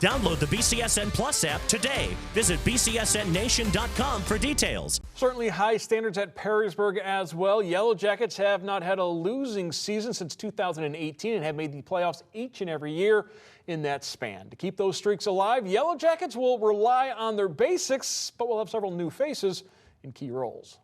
Download the BCSN Plus app today. Visit bcsnnation.com for details. Certainly high standards at Perrysburg as well. Yellow Jackets have not had a losing season since 2018 and have made the playoffs each and every year in that span. To keep those streaks alive, Yellow Jackets will rely on their basics, but will have several new faces in key roles.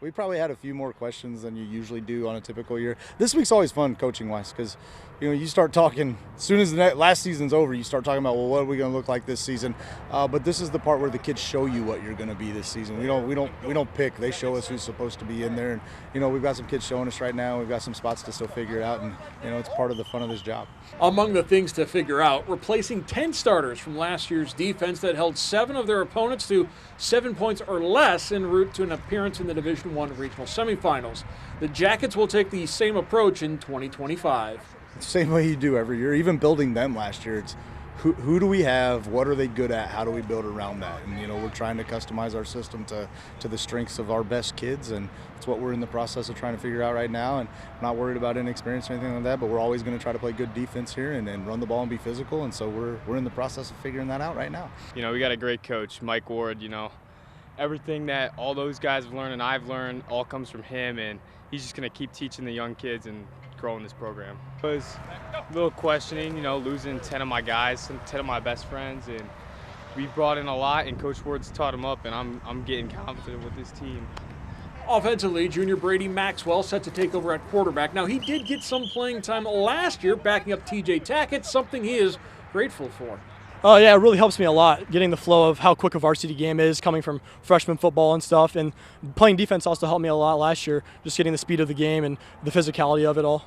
We probably had a few more questions than you usually do on a typical year. This week's always fun coaching-wise because, you start talking, as soon as the last season's over, you start talking about, well, what are we going to look like this season? But this is the part where the kids show you what you're going to be this season. We don't pick. They show us who's supposed to be in there. And, we've got some kids showing us right now. We've got some spots to still figure it out, and, it's part of the fun of this job. Among the things to figure out, replacing 10 starters from last year's defense that held 7 of their opponents to 7 points or less en route to an appearance in the Division I regional semifinals. The Jackets will take the same approach in 2025. It's the same way you do every year, even building them last year. It's who do we have, what are they good at, how do we build around that? And, we're trying to customize our system to the strengths of our best kids, and it's what we're in the process of trying to figure out right now. And I'm not worried about inexperience or anything like that, but we're always going to try to play good defense here and run the ball and be physical, and so we're in the process of figuring that out right now. We got a great coach, Mike Ward. Everything that all those guys have learned and I've learned all comes from him, and he's just going to keep teaching the young kids and growing this program. It was a little questioning, losing 10 of my guys, 10 of my best friends, and we brought in a lot, and Coach Ward's taught them up, and I'm getting confident with this team. Offensively, junior Brady Maxwell set to take over at quarterback. Now, he did get some playing time last year, backing up TJ Tackett, something he is grateful for. Oh yeah, it really helps me a lot, getting the flow of how quick a varsity game is, coming from freshman football and stuff, and playing defense also helped me a lot last year, just getting the speed of the game and the physicality of it all.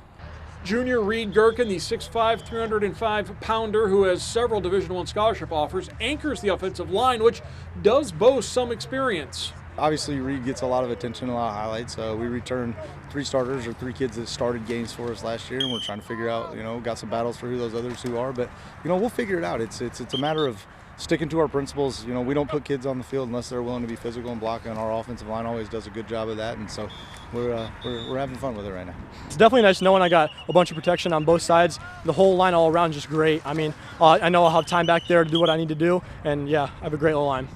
Junior Reed Gherkin, the 6'5", 305-pounder who has several Division I scholarship offers, anchors the offensive line, which does boast some experience. Obviously, Reed gets a lot of attention, a lot of highlights. We returned 3 starters or 3 kids that started games for us last year, and we're trying to figure out, got some battles for who those others who are. But, we'll figure it out. It's a matter of sticking to our principles. We don't put kids on the field unless they're willing to be physical and blocking, and our offensive line always does a good job of that. And so we're having fun with it right now. It's definitely nice knowing I got a bunch of protection on both sides. The whole line all around is just great. I know I'll have time back there to do what I need to do, and yeah, I have a great O-line.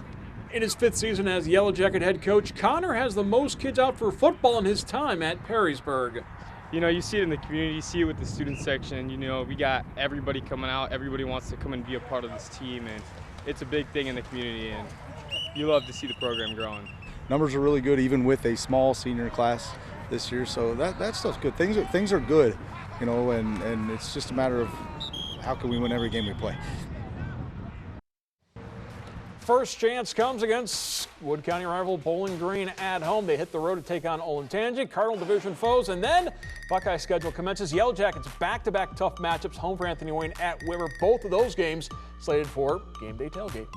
In his 5th season as Yellow Jacket head coach, Connor has the most kids out for football in his time at Perrysburg. You see it in the community, you see it with the student section. We got everybody coming out. Everybody wants to come and be a part of this team, and it's a big thing in the community, and you love to see the program growing. Numbers are really good, even with a small senior class this year, so that stuff's good. Things are good, and it's just a matter of how can we win every game we play. First chance comes against Wood County rival Bowling Green at home. They hit the road to take on Olentangy, Cardinal Division foes, and then Buckeye schedule commences. Yellow Jackets back-to-back tough matchups, home for Anthony Wayne at Weber. Both of those games slated for game day tailgate.